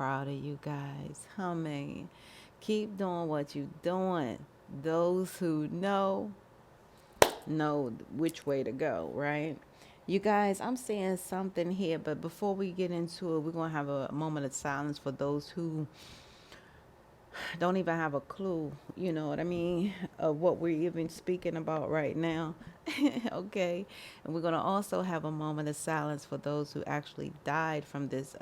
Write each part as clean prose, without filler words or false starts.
proud of you guys. I mean, keep doing what you're doing. Those who know which way to go, right? You guys, I'm saying something here, but before we get into it, we're going to have a moment of silence for those who don't even have a clue, you know what I mean, of what we're even speaking about right now. Okay. And we're going to also have a moment of silence for those who actually died from this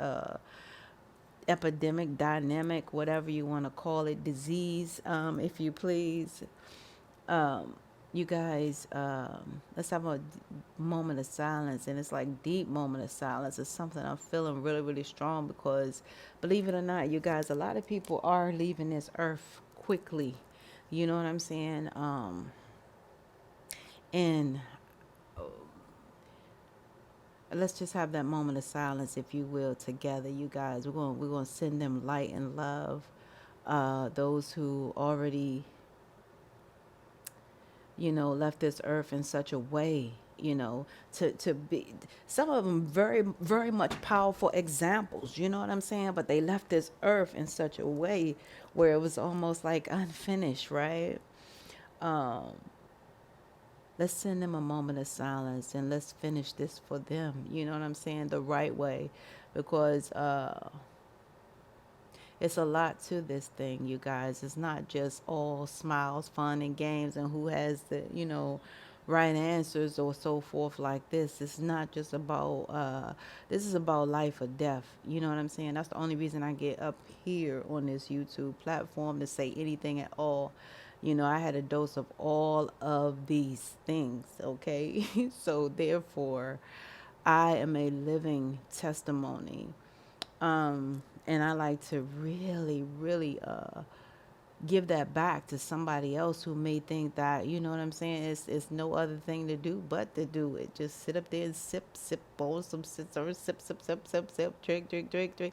epidemic, dynamic, whatever you want to call it, disease, if you please. Um, you guys, let's have a moment of silence, and it's like deep moment of silence. It's something I'm feeling really, really strong because, believe it or not, you guys, a lot of people are leaving this earth quickly. You know what I'm saying? And let's just have that moment of silence, if you will, together, you guys. We're gonna send them light and love. Those who already left this earth in such a way, to be, some of them very, very much powerful examples, you know what I'm saying? But they left this earth in such a way where it was almost like unfinished, right? Um, let's send them a moment of silence and let's finish this for them, you know what I'm saying? The right way, because it's a lot to this thing, you guys. It's not just all smiles, fun, and games, and who has the, right answers or so forth like this. It's not just about, this is about life or death. You know what I'm saying? That's the only reason I get up here on this YouTube platform to say anything at all. I had a dose of all of these things, okay? So therefore, I am a living testimony, and I like to really, really give that back to somebody else who may think that, you know what I'm saying, it's no other thing to do but to do it. Just sit up there and sip, bowl some sip, drink.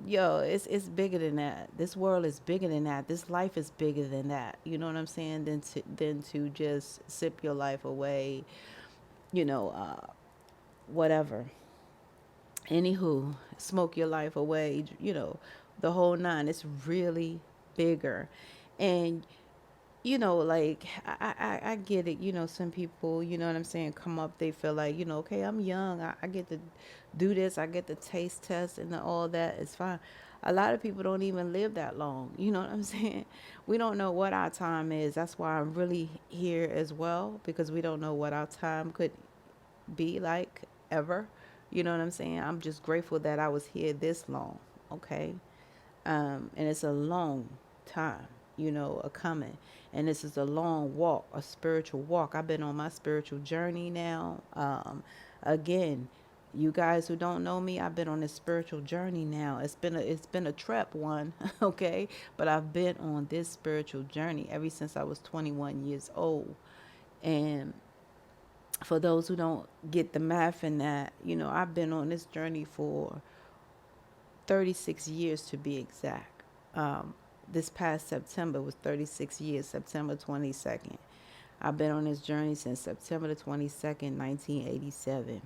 Yo, it's bigger than that. This world is bigger than that. This life is bigger than that. You know what I'm saying? Than to just sip your life away, you know, whatever. Anywho, smoke your life away, the whole nine. It's really bigger. And, like, I get it. Some people, you know what I'm saying, come up, they feel like, okay, I'm young. I get to do this. I get to taste test and all that. It's fine. A lot of people don't even live that long. You know what I'm saying? We don't know what our time is. That's why I'm really here as well, because we don't know what our time could be like ever. You know what I'm saying? I'm just grateful that I was here this long, okay? And it's a long time, a coming. And this is a long walk, a spiritual walk. I've been on my spiritual journey now. Again, you guys who don't know me, I've been on this spiritual journey now. It's been a trap one, okay? But I've been on this spiritual journey ever since I was 21 years old. And for those who don't get the math in that, I've been on this journey for 36 years to be exact. This past September was 36 years, September 22nd. I've been on this journey since September the 22nd, 1987.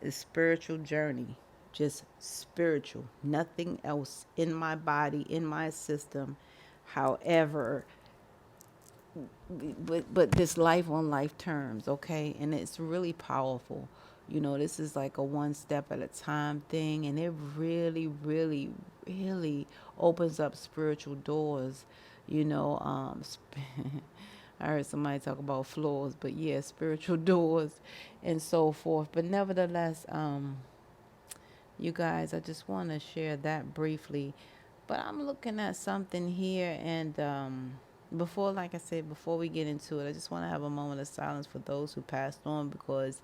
A spiritual journey, just spiritual, nothing else in my body, in my system. However, but this life on life terms, okay? And it's really powerful. This is like a one step at a time thing, and it really, really, really opens up spiritual doors. You know, I heard somebody talk about floors, but yeah, spiritual doors and so forth. But nevertheless, you guys, I just want to share that briefly. But I'm looking at something here, and before, like I said, before we get into it, I just want to have a moment of silence for those who passed on, because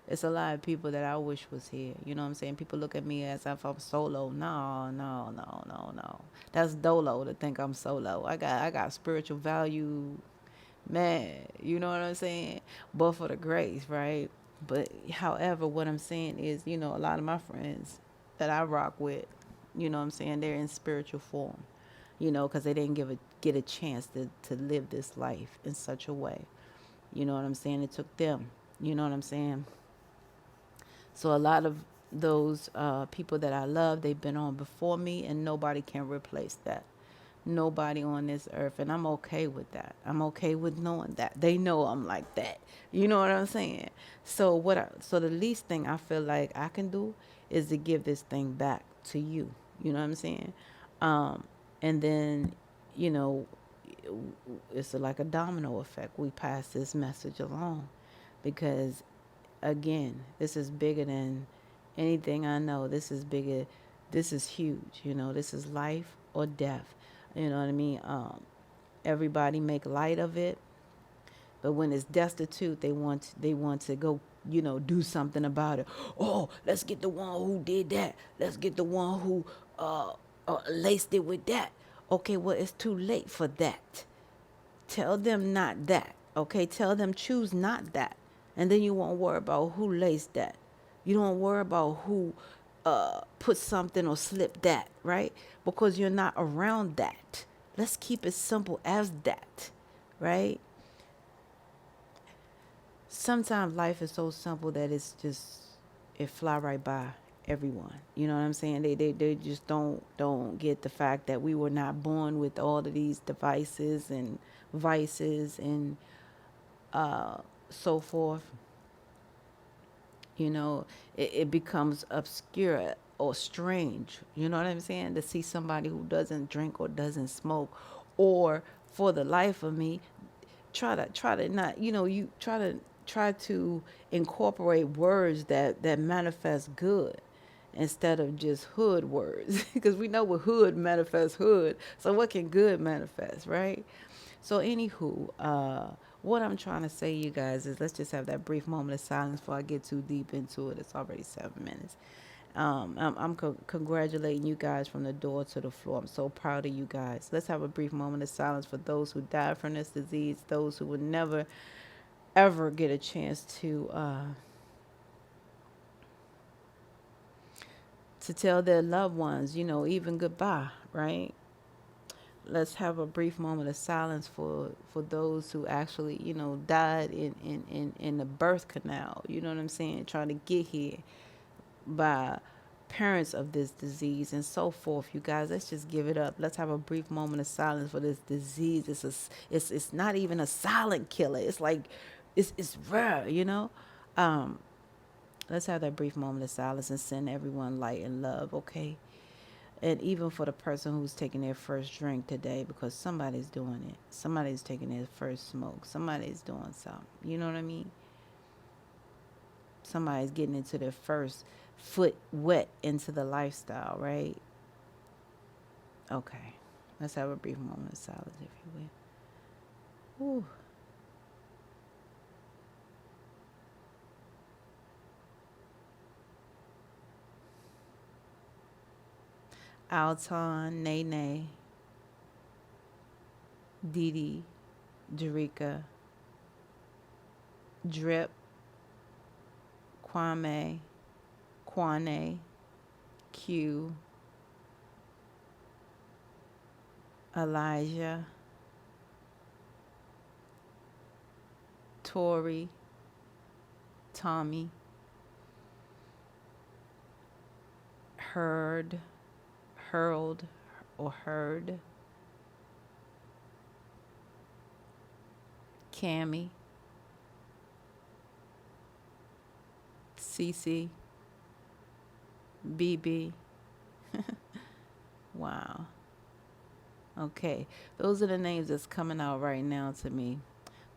it's a lot of people that I wish was here. You know what I'm saying? People look at me as if I'm solo. No, no, no, no, no. That's dolo to think I'm solo. I got spiritual value, man. You know what I'm saying? But for the grace, right? But however, what I'm saying is, a lot of my friends that I rock with, you know what I'm saying, they're in spiritual form, because they didn't get a chance to live this life in such a way. You know what I'm saying? It took them. You know what I'm saying? So a lot of those people that I love, they've been on before me, and nobody can replace that. Nobody on this earth, and I'm okay with that. I'm okay with knowing that they know I'm like that. You know what I'm saying? So so the least thing I feel like I can do is to give this thing back to you. You know what I'm saying? Um, and then, you know, it's like a domino effect. We pass this message along because, again, this is bigger than anything I know. This is bigger. This is huge. You know, this is life or death. You know what I mean? Everybody make light of it, but when it's destitute, they want to go, do something about it. Oh, let's get the one who did that. Let's get the one who laced it with that. Okay, well, it's too late for that. Tell them not that. Okay, tell them choose not that, and then you won't worry about who laced that. You don't worry about who put something or slip that, right? Because you're not around that. Let's keep it simple as that, right? Sometimes life is so simple that it's just it fly right by everyone. You know what I'm saying? They just don't get the fact that we were not born with all of these devices and vices and so forth. It becomes obscure or strange. You know what I'm saying? To see somebody who doesn't drink or doesn't smoke, or for the life of me, try to not, you try to incorporate words that manifest good instead of just hood words because we know what hood manifests hood, so what can good manifest, right? So anywho, what I'm trying to say, you guys, is let's just have that brief moment of silence before I get too deep into it. It's already 7 minutes. I'm congratulating you guys from the door to the floor. I'm so proud of you guys. Let's have a brief moment of silence for those who died from this disease, those who would never, ever get a chance to tell their loved ones, even goodbye, right? Let's have a brief moment of silence for those who actually, died in the birth canal. You know what I'm saying? Trying to get here by parents of this disease and so forth. You guys, let's just give it up. Let's have a brief moment of silence for this disease. It's not even a silent killer. It's like it's rare, Let's have that brief moment of silence and send everyone light and love, okay? And even for the person who's taking their first drink today, because somebody's doing it. Somebody's taking their first smoke. Somebody's doing something. You know what I mean? Somebody's getting into their first foot wet into the lifestyle, right? Okay. Let's have a brief moment of silence, if you will. Whew. Alton, Nene, Dee, Jerika, Drip, Kwame, Kwane, Q, Elijah, Tori, Tommy, Heard, Hurled, or Heard, Cammy, Cece, BB. Wow. Okay. Those are the names that's coming out right now to me.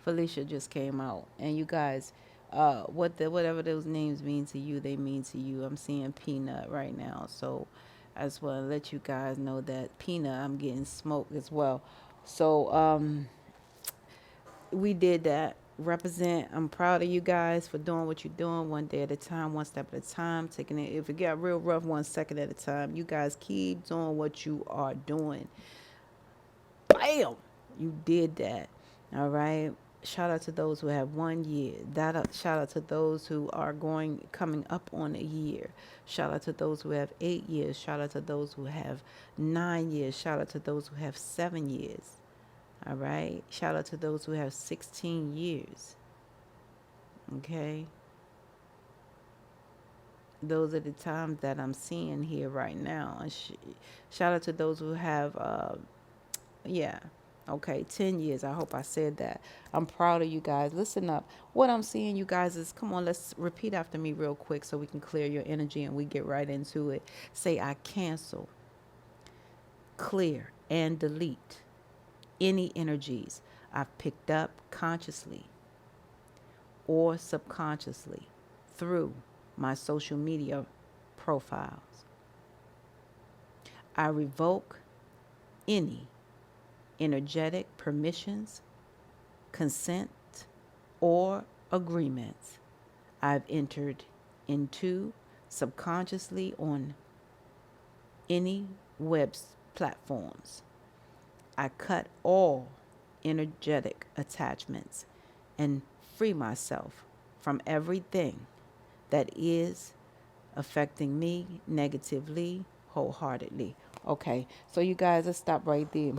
Felicia just came out. And you guys, whatever those names mean to you, they mean to you. I'm seeing Peanut right now. So I just want to let you guys know that Peanut, I'm getting smoked as well. So we did that. Represent. I'm proud of you guys for doing what you're doing, one day at a time, one step at a time, taking it. If it got real rough, 1 second at a time. You guys keep doing what you are doing. Bam! You did that. All right. Shout out to those who have 1 year. Shout out to those who are coming up on a year. Shout out to those who have 8 years. Shout out to those who have 9 years. Shout out to those who have 7 years. All right. Shout out to those who have 16 years. Okay. those are the times that I'm seeing here right now. And shout out to those who have, yeah, okay, 10 years. I hope I said that. I'm proud of you guys. Listen up. What I'm seeing, you guys, is come on, let's repeat after me real quick so we can clear your energy and we get right into it. Say, I cancel, clear, and delete any energies I've picked up consciously or subconsciously through my social media profiles. I revoke any energetic permissions, consent, or agreements I've entered into subconsciously on any web platforms. I cut all energetic attachments and free myself from everything that is affecting me negatively, wholeheartedly. Okay, so you guys, let's stop right there.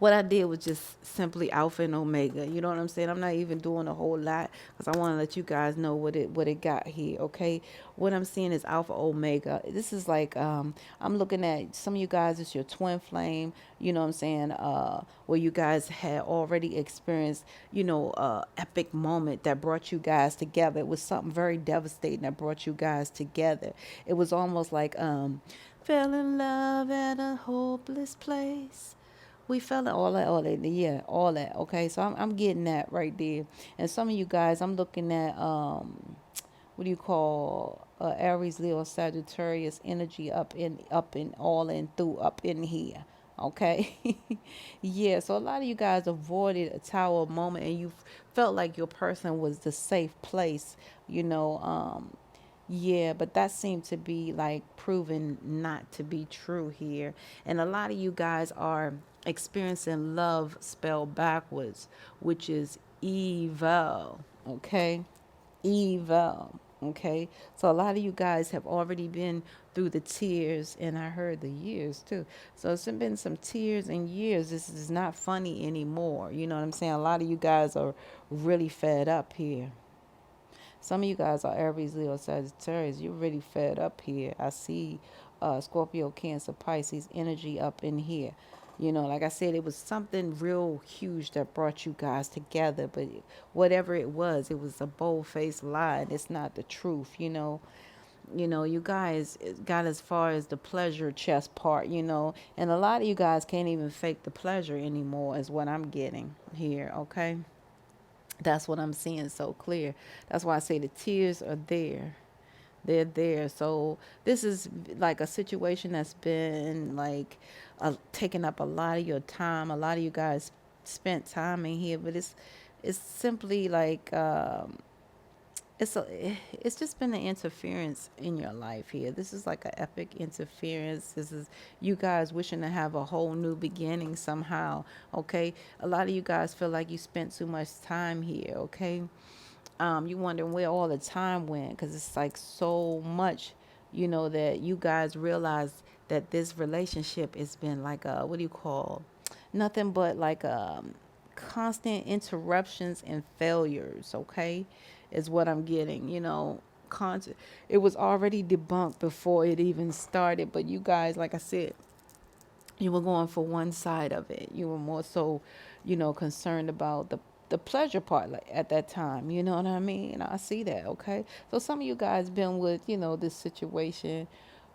What I did was just simply alpha and omega. You know what I'm saying? I'm not even doing a whole lot because I want to let you guys know what it got here. Okay, what I'm seeing is alpha omega. This is like I'm looking at some of you guys. It's your twin flame. You know what I'm saying? Where you guys had already experienced, epic moment that brought you guys together. It was something very devastating that brought you guys together. It was almost like fell in love at a hopeless place. We fell in all that, yeah, all that. Okay, so I'm getting that right there. And some of you guys, I'm looking at what do you call Aries, Leo, Sagittarius energy up in all in through up in here. Okay, yeah. So a lot of you guys avoided a tower moment, and you felt like your person was the safe place. You know, yeah, but that seemed to be like proven not to be true here. And a lot of you guys are experiencing love spelled backwards, which is evil. Okay. Evil. Okay. So a lot of you guys have already been through the tears, and I heard the years too. So it's been some tears and years. This is not funny anymore. You know what I'm saying? A lot of you guys are really fed up here. Some of you guys are Aries, Leo, Sagittarius. You're really fed up here. I see Scorpio, Cancer, Pisces energy up in here. Like I said, it was something real huge that brought you guys together. But whatever it was a bold-faced lie. And it's not the truth, you guys got as far as the pleasure chest part, and a lot of you guys can't even fake the pleasure anymore is what I'm getting here, okay? That's what I'm seeing so clear. That's why I say the tears are there. They're there. So this is like a situation that's been like taking up a lot of your time. A lot of you guys spent time in here, but it's simply like it's just been an interference in your life here. This is like an epic interference. This is you guys wishing to have a whole new beginning somehow. Okay, a lot of you guys feel like you spent too much time here. Okay, you wondering where all the time went because it's like so much, that you guys realize that this relationship has been like a what do you call nothing but like constant interruptions and failures, okay, is what I'm getting, it was already debunked before it even started, but you guys, like I said, you were going for one side of it. You were more so, concerned about the pleasure part like at that time. You know what I mean? I see that. Okay. So some of you guys been with, this situation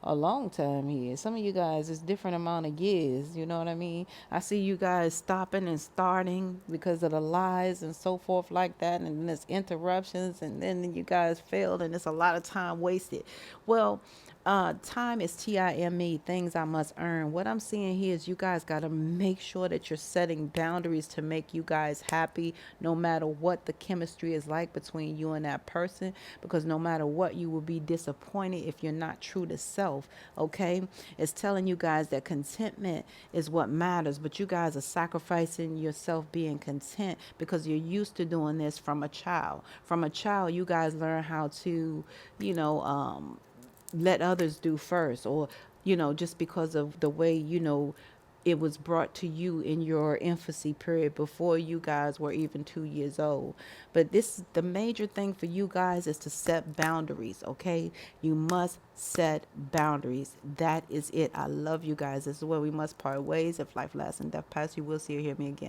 a long time here. Some of you guys is different amount of years. You know what I mean? I see you guys stopping and starting because of the lies and so forth like that. And then there's interruptions and then you guys failed and it's a lot of time wasted. Well, time is time, things I must earn. What I'm seeing here is you guys got to make sure that you're setting boundaries to make you guys happy no matter what the chemistry is like between you and that person, because no matter what, you will be disappointed if you're not true to self. Okay, it's telling you guys that contentment is what matters, but you guys are sacrificing yourself being content because you're used to doing this from a child. From a child, you guys learn how to, you know let others do first, or just because of the way it was brought to you in your infancy period before you guys were even 2 years old. But this, the major thing for you guys is to set boundaries, okay? You must set boundaries. That is it. I love you guys. This is where we must part ways. If life lasts and death pass, you will see or hear me again.